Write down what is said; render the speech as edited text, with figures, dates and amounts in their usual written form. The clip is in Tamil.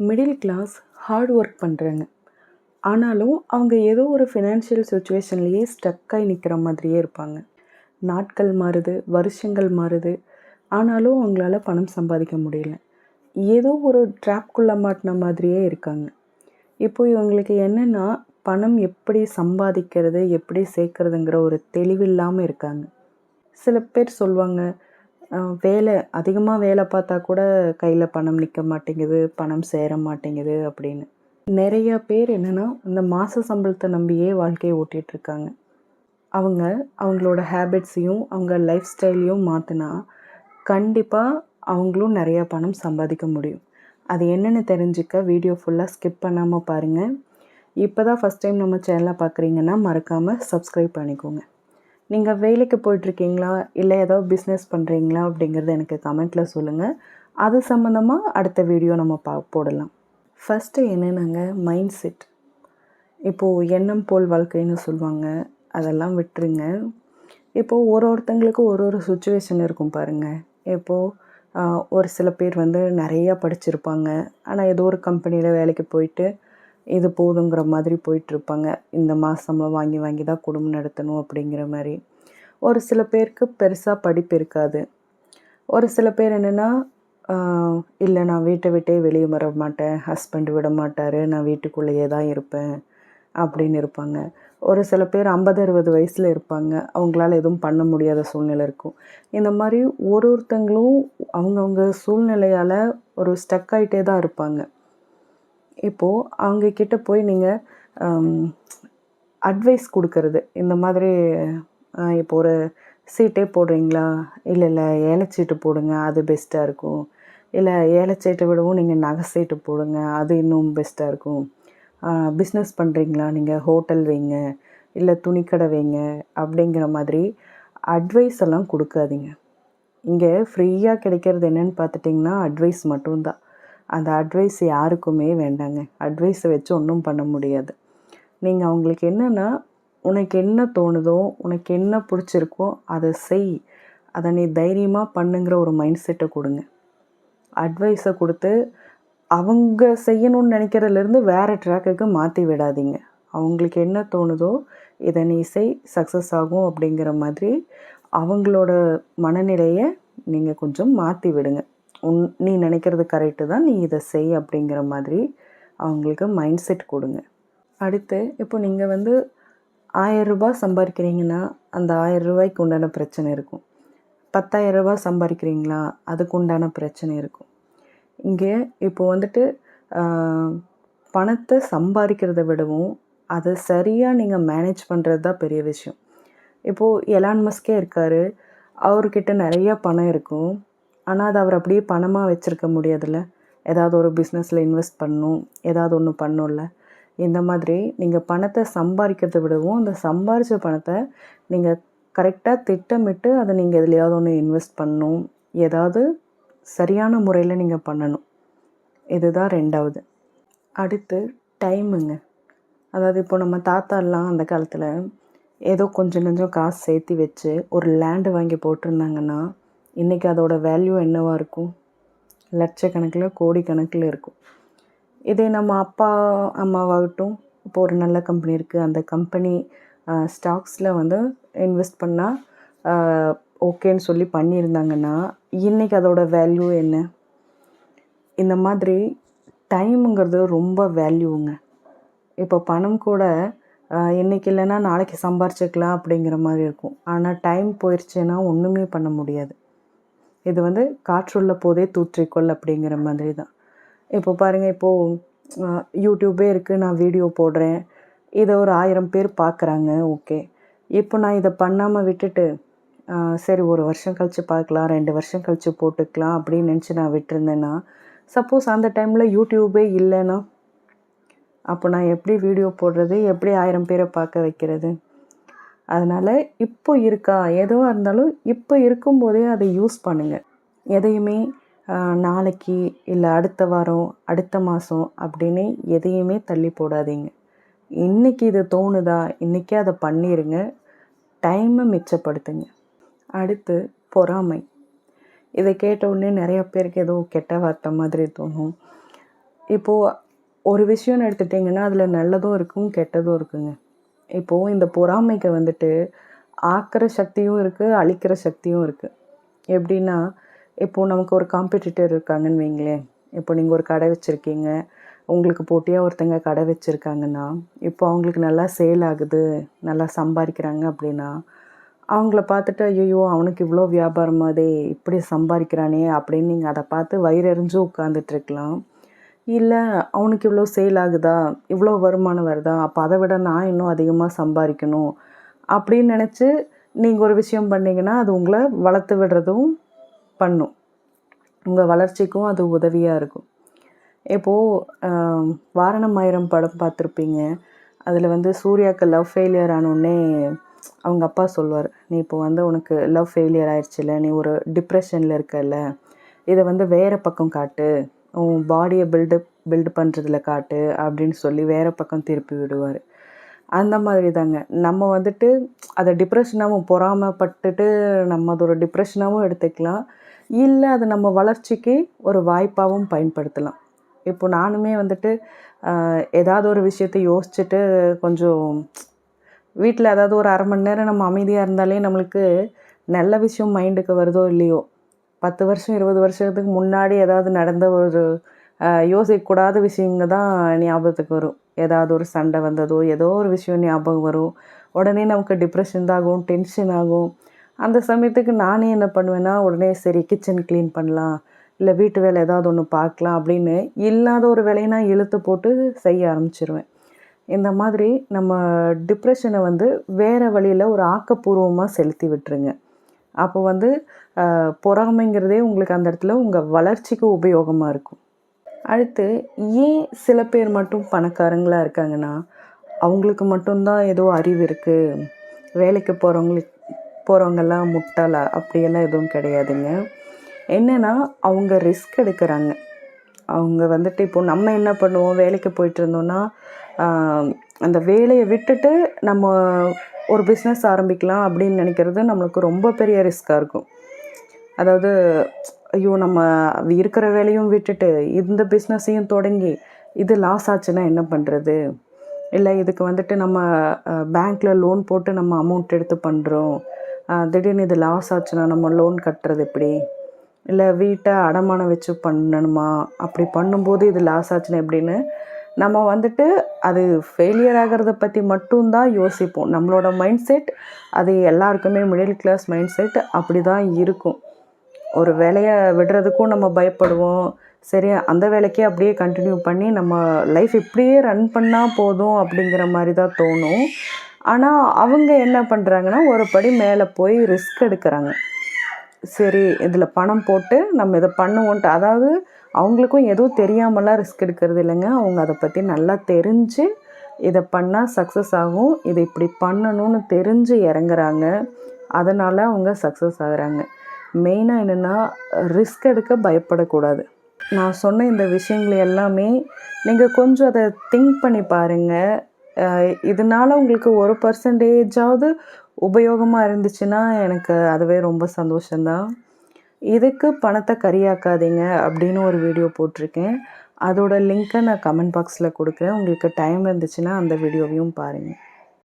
மிடில் கிளாஸ் ஹார்ட் ஒர்க் பண்ணுறாங்க. ஆனாலும் அவங்க ஏதோ ஒரு ஃபினான்ஷியல் சுச்சுவேஷன்லேயே ஸ்டக்காகி நிற்கிற மாதிரியே இருப்பாங்க. நாட்கள் மாறுது, வருஷங்கள் மாறுது. ஆனாலும் அவங்களால பணம் சம்பாதிக்க முடியல. ஏதோ ஒரு ட்ராப்குள்ளே மாட்டின மாதிரியே இருக்காங்க. இப்போ இவங்களுக்கு என்னென்னா, பணம் எப்படி சம்பாதிக்கிறது, எப்படி சேர்க்கறதுங்கிற ஒரு தெளிவில்லாமல் இருக்காங்க. சில பேர் சொல்லுவாங்க, அதிகமாக வேலை பார்த்தா கூட கையில் பணம் நிற்க மாட்டேங்குது, பணம் சேர மாட்டேங்குது அப்படின்னு. நிறையா பேர் என்னென்னா, இந்த மாத சம்பளத்தை நம்பியே வாழ்க்கையை ஓட்டிகிட்ருக்காங்க. அவங்களோட ஹேபிட்ஸையும் அவங்க லைஃப் ஸ்டைலையும் மாற்றினா கண்டிப்பாக அவங்களும் நிறையா பணம் சம்பாதிக்க முடியும். அது என்னென்னு தெரிஞ்சுக்க வீடியோ ஃபுல்லாக ஸ்கிப் பண்ணாமல் பாருங்கள். இப்போ தான் ஃபஸ்ட் டைம் நம்ம சேனலை பார்க்குறீங்கன்னா மறக்காமல் சப்ஸ்கிரைப் பண்ணிக்கோங்க. நீங்கள் வேலைக்கு போயிட்டுருக்கீங்களா, இல்லை ஏதாவது பிஸ்னஸ் பண்ணுறீங்களா அப்படிங்கிறத எனக்கு கமெண்ட்டில் சொல்லுங்கள். அது சம்மந்தமாக அடுத்த வீடியோ நம்ம போடலாம். ஃபஸ்ட்டு என்னென்னாங்க, மைண்ட் செட். இப்போது எண்ணம் போல் வாழ்க்கைன்னு சொல்லுவாங்க, அதெல்லாம் விட்டுருங்க. இப்போது ஒருத்தங்களுக்கு ஒரு சுச்சுவேஷன் இருக்கும் பாருங்கள். இப்போது ஒரு சில பேர் நிறையா படிச்சிருப்பாங்க. ஆனால் ஏதோ ஒரு கம்பெனியில் வேலைக்கு போயிட்டு இது போதுங்கிற மாதிரி போயிட்டுருப்பாங்க. இந்த மாதம் வாங்கி வாங்கி தான் குடும்பம் நடத்தணும் அப்படிங்கிற மாதிரி. ஒரு சில பேருக்கு பெருசாக படிப்பு இருக்காது. ஒரு சில பேர் என்னென்னா, இல்லை நான் வீட்டை விட்டே வெளியே வர மாட்டேன், ஹஸ்பண்ட் விட மாட்டார், நான் வீட்டுக்குள்ளேயே தான் இருப்பேன் அப்படின்னு இருப்பாங்க. ஒரு சில பேர் 50-60 வயசில் இருப்பாங்க, அவங்களால எதுவும் பண்ண முடியாத சூழ்நிலை இருக்கும். இந்த மாதிரி ஒருத்தங்களும் அவங்கவுங்க சூழ்நிலையால் ஒரு ஸ்டக் ஆகிட்டே தான் இருப்பாங்க. இப்போது அவங்கக்கிட்ட போய் நீங்கள் அட்வைஸ் கொடுக்கறது, இந்த மாதிரி இப்போ ஒரு சீட்டே போடுறீங்களா, இல்லை ஏலச்சீட்டு போடுங்க, அது பெஸ்ட்டாக இருக்கும். இல்லை ஏலச்சீட்டை விடவும் நீங்கள் நகை சீட்டு போடுங்க, அது இன்னும் பெஸ்ட்டாக இருக்கும். பிஸ்னஸ் பண்ணுறீங்களா, நீங்கள் ஹோட்டல் வைங்க, இல்லை துணிக்கடை வைங்க அப்படிங்கிற மாதிரி அட்வைஸ் எல்லாம் கொடுக்காதீங்க. இங்கே ஃப்ரீயாக கிடைக்கிறது என்னென்னு பார்த்துட்டிங்கன்னா அட்வைஸ் மட்டும்தான். அந்த அட்வைஸ் யாருக்குமே வேண்டாங்க. அட்வைஸை வச்சு ஒன்றும் பண்ண முடியாது. நீங்கள் அவங்களுக்கு என்னென்னா, உனக்கு என்ன தோணுதோ, உனக்கு என்ன பிடிச்சிருக்கோ அதை செய், அதை நீ தைரியமாக பண்ணுங்கிற ஒரு மைண்ட் செட்டை கொடுங்க. அட்வைஸை கொடுத்து அவங்க செய்யணும்னு நினைக்கிறதுலேருந்து வேறு ட்ராக்குக்கு மாற்றி விடாதீங்க. அவங்களுக்கு என்ன தோணுதோ இதை நீ செய், சக்ஸஸ் ஆகும் அப்படிங்கிற மாதிரி அவங்களோட மனநிலையை நீங்கள் கொஞ்சம் மாற்றி விடுங்க. நீ நினைக்கிறது கரெக்டு தான், நீ இதை செய் அப்படிங்கிற மாதிரி அவங்களுக்கு மைண்ட் செட் கொடுங்க. அடுத்து இப்போ நீங்கள் 1000 ரூபாய் சம்பாதிக்கிறீங்கன்னா அந்த 1000 ரூபாய்க்கு உண்டான பிரச்சனை இருக்கும். 10,000 ரூபாய் சம்பாதிக்கிறீங்களா, அதுக்கு உண்டான பிரச்சனை இருக்கும். இங்கே இப்போ பணத்தை சம்பாதிக்கிறத விடவும் அதை சரியாக நீங்கள் மேனேஜ் பண்ணுறது தான் பெரிய விஷயம். இப்போது எலான் மஸ்கே இருக்கார், அவர்கிட்ட நிறையா பணம் இருக்கும். ஆனால் அதை அவர் அப்படியே பணமாக வச்சுருக்க முடியாதுல்ல. ஏதாவது ஒரு பிஸ்னஸில் இன்வெஸ்ட் பண்ணணும், ஏதாவது ஒன்று பண்ணணும்ல. இந்த மாதிரி நீங்கள் பணத்தை சம்பாதிக்கிறத விடவும் அந்த சம்பாரித்த பணத்தை நீங்கள் கரெக்டாக திட்டமிட்டு அதை நீங்கள் எதுலையாவது ஒன்று இன்வெஸ்ட் பண்ணணும், ஏதாவது சரியான முறையில் நீங்கள் பண்ணணும். இதுதான் 2வது. அடுத்து டைமுங்க. அதாவது இப்போ நம்ம தாத்தாலாம் அந்த காலத்தில் ஏதோ கொஞ்சம் காசு சேர்த்து வச்சு ஒரு லேண்டு வாங்கி போட்டிருந்தாங்கன்னா இன்றைக்கி அதோட வேல்யூ என்னவாக இருக்கும்? லட்சக்கணக்கில், கோடிக்கணக்கில் இருக்கும். இதே நம்ம அப்பா அம்மாவாகட்டும், இப்போ ஒரு நல்ல கம்பெனி இருக்குது, அந்த கம்பெனி ஸ்டாக்ஸில் இன்வெஸ்ட் பண்ணால் ஓகேன்னு சொல்லி பண்ணியிருந்தாங்கன்னா இன்றைக்கி அதோட வேல்யூ என்ன? இந்த மாதிரி டைமுங்கிறது ரொம்ப வேல்யூங்க. இப்போ பணம் கூட இன்றைக்கி இல்லைன்னா நாளைக்கு சம்பாரிச்சிக்கலாம் அப்படிங்கிற மாதிரி இருக்கும். ஆனால் டைம் போயிடுச்சுன்னா ஒன்றுமே பண்ண முடியாது. இது காற்றுள்ள போதே தூற்றிக்கொள் அப்படிங்கிற மாதிரி தான். இப்போ பாருங்கள், இப்போது யூடியூபே இருக்குது, நான் வீடியோ போடுறேன், இதை ஒரு 1000 பேர் பார்க்குறாங்க, ஓகே. இப்போ நான் இதை பண்ணாமல் விட்டுட்டு சரி 1 வருஷம் கழித்து பார்க்கலாம், 2 வருஷம் கழித்து போட்டுக்கலாம் அப்படின்னு நினச்சி நான் விட்டுருந்தேன்னா, சப்போஸ் அந்த டைமில் யூடியூபே இல்லைன்னா அப்போ நான் எப்படி வீடியோ போடுறது, எப்படி 1000 பேரை பார்க்க வைக்கிறது? அதனால் இப்போ இருக்கா, எதுவாக இருந்தாலும் இப்போ இருக்கும்போதே அதை யூஸ் பண்ணுங்கள். எதையுமே நாளைக்கு இல்லை அடுத்த வாரம், அடுத்த மாதம் அப்படின்னு எதையுமே தள்ளி போடாதீங்க. இன்றைக்கி இது தோணுதா, இன்றைக்கே அதை பண்ணிடுங்க, டைமை மிச்சப்படுத்துங்க. அடுத்து பொறாமை. இதை கேட்ட உடனே நிறைய பேருக்கு ஏதோ கெட்ட வார்த்தை மாதிரி தோணும். இப்போது ஒரு விஷயம்னு எடுத்துட்டிங்கன்னா அதில் நல்லதும் இருக்கும் கெட்டதும் இருக்குங்க. இப்போது இந்த பொறாமைக்கு வந்துட்டு ஆக்குற சக்தியும் இருக்குது, அழிக்கிற சக்தியும் இருக்குது. எப்படின்னா, இப்போது நமக்கு ஒரு காம்படிட்டர் இருக்காங்கன்னு வைங்களேன். இப்போ நீங்கள் ஒரு கடை வச்சுருக்கீங்க. உங்களுக்கு போட்டியாக ஒருத்தங்க கடை வச்சுருக்காங்கன்னா, இப்போ அவங்களுக்கு நல்லா சேல் ஆகுது, நல்லா சம்பாதிக்கிறாங்க அப்படின்னா, அவங்கள பார்த்துட்டு ஐயையோ! அவனுக்கு இவ்வளோ வியாபாரமாதே, இப்படி சம்பாதிக்கிறானே அப்படின்னு நீங்கள் அதை பார்த்து வயிறெறிஞ்சு உட்காந்துட்ருக்கலாம். இல்ல அவனுக்கு இவ்வளோ சேல் ஆகுதா, இவ்வளோ வருமானம் வருதா, அப்போ அதை விட நான் இன்னும் அதிகமாக சம்பாதிக்கணும் அப்படின்னு நினச்சி நீங்கள் ஒரு விஷயம் பண்ணீங்கன்னா, அது உங்களை வளர்த்து விடுறதும் பண்ணும். உங்கள் வளர்ச்சிக்கும் அது உதவியாக இருக்கும். இப்போது வாரணம் ஆயிரம் படம் பார்த்துருப்பீங்க. அதில் வந்து சூர்யாவுக்கு லவ் ஃபெயிலியர் ஆனோடனே அவங்க அப்பா சொல்லுவார், நீ இப்போ வந்து உனக்கு லவ் ஃபெயிலியர் ஆயிடுச்சுல்ல, நீ ஒரு டிப்ரெஷனில் இருக்கல்ல, இதை வந்து வேறு பக்கம் காட்டு, உன் பாடியை பில்டு பண்ணுறதுல காட்டு அப்படின்னு சொல்லி வேறு பக்கம் திருப்பி விடுவார். அந்த மாதிரி தாங்க நம்ம வந்துட்டு அதை டிப்ரெஷனாகவும் பொறாமைப்பட்டுட்டு நம்ம அது ஒரு டிப்ரெஷனாகவும் எடுத்துக்கலாம். இல்லை அது நம்ம வளர்ச்சிக்கு ஒரு வாய்ப்பாகவும் பயன்படுத்தலாம். இப்போ நானுமே வந்துட்டு ஏதாவது ஒரு விஷயத்த யோசிச்சுட்டு கொஞ்சம் வீட்டில் அதாவது ஒரு 1/2 மணி நேரம் நம்ம அமைதியாக இருந்தாலே நம்மளுக்கு நல்ல விஷயம் மைண்டுக்கு வருதோ இல்லையோ, 10 வருஷம் 20 வருஷத்துக்கு முன்னாடி ஏதாவது நடந்த ஒரு யோசிக்கக்கூடாத விஷயங்க தான் ஞாபகத்துக்கு வரும். ஏதாவது ஒரு சண்டை வந்ததோ, ஏதோ ஒரு விஷயம் ஞாபகம் வரும். உடனே நமக்கு டிப்ரெஷன் தான் ஆகும், டென்ஷன் ஆகும். அந்த சமயத்துக்கு நானே என்ன பண்ணுவேன்னா, உடனே சரி கிச்சன் க்ளீன் பண்ணலாம், இல்லை வீட்டு வேலை ஏதாவது ஒன்று பார்க்கலாம் அப்படின்னு இல்லாத ஒரு வேலையை நான் இழுத்து போட்டு செய்ய ஆரம்பிச்சிருவேன். இந்த மாதிரி நம்ம டிப்ரெஷனை வந்து வேறு வழியில் ஒரு ஆக்கப்பூர்வமாக செலுத்தி விட்டுருங்க. அப்போ வந்து பொறாமைங்கிறதே உங்களுக்கு அந்த இடத்துல உங்கள் வளர்ச்சிக்கு உபயோகமாக இருக்கும். அடுத்து ஏன் சில பேர் மட்டும் பணக்காரங்களாக இருக்காங்கன்னா, அவங்களுக்கு மட்டும்தான் ஏதோ அறிவு இருக்குது, வேலைக்கு போகிறவங்கெல்லாம் முட்டாளா அப்படியெல்லாம் எதுவும் கிடையாதுங்க. என்னென்னா அவங்க ரிஸ்க் எடுக்கிறாங்க. அவங்க வந்துட்டு இப்போ நம்ம என்ன பண்ணுவோம், வேலைக்கு போயிட்டு இருந்தோன்னா அந்த வேலையை விட்டுட்டு நம்ம ஒரு பிஸ்னஸ் ஆரம்பிக்கலாம் அப்படின்னு நினைக்கிறது நம்மளுக்கு ரொம்ப பெரிய ரிஸ்க்காக இருக்கும். அதாவது ஐயோ நம்ம இருக்கிற வேலையும் விட்டுட்டு இந்த பிஸ்னஸையும் தொடங்கி இது லாஸ் ஆச்சுன்னா என்ன பண்ணுறது, இல்லை இதுக்கு வந்துட்டு நம்ம பேங்க்கில் லோன் போட்டு நம்ம அமௌண்ட் எடுத்து பண்ணுறோம், திடீர்னு இது லாஸ் ஆச்சுன்னா நம்ம லோன் கட்டுறது எப்படி, இல்லை வீட்டை அடமானம் வச்சு பண்ணணுமா, அப்படி பண்ணும்போது இது லாஸ் ஆச்சுன்னா எப்படின்னு நம்ம வந்துட்டு அது ஃபெயிலியர் ஆகிறத பற்றி மட்டும்தான் யோசிப்போம். நம்மளோட மைண்ட் செட் அது எல்லாருக்குமே மிடில் கிளாஸ் மைண்ட் செட் அப்படி தான் இருக்கும். ஒரு வேலையை விடுறதுக்கும் நம்ம பயப்படுவோம். சரி அந்த வேலைக்கே அப்படியே கண்டினியூ பண்ணி நம்ம லைஃப் இப்படியே ரன் பண்ணால் போதும் அப்படிங்கிற மாதிரி தான் தோணும். ஆனால் அவங்க என்ன பண்ணுறாங்கன்னா, ஒரு படி மேலே போய் ரிஸ்க் எடுக்கிறாங்க. சரி இதில் பணம் போட்டு நம்ம இதை பண்ணுவோன்ட்டு, அதாவது அவங்களுக்கும் எதுவும் தெரியாமலாம் ரிஸ்க் எடுக்கிறது இல்லைங்க. அவங்க அதை பற்றி நல்லா தெரிஞ்சு இதை பண்ணால் சக்ஸஸ் ஆகும், இதை இப்படி பண்ணணும்னு தெரிஞ்சு இறங்குறாங்க. அதனால் அவங்க சக்ஸஸ் ஆகுறாங்க. மெயினாக என்னென்னா ரிஸ்க் எடுக்க பயப்படக்கூடாது. நான் சொன்ன இந்த விஷயங்கள் எல்லாமே நீங்கள் கொஞ்சம் அதை திங்க் பண்ணி பாருங்கள். இதனால் உங்களுக்கு 1% உபயோகமாக இருந்துச்சுன்னா எனக்கு அதுவே ரொம்ப சந்தோஷந்தான். இதுக்கு பணத்தை கரியாக்காதீங்க அப்படின்னு ஒரு வீடியோ போட்டிருக்கேன். அதோட லிங்க்கை நான் கமெண்ட் பாக்ஸில் கொடுக்குறேன். உங்களுக்கு டைம் இருந்துச்சுன்னா அந்த வீடியோவையும் பாருங்கள்.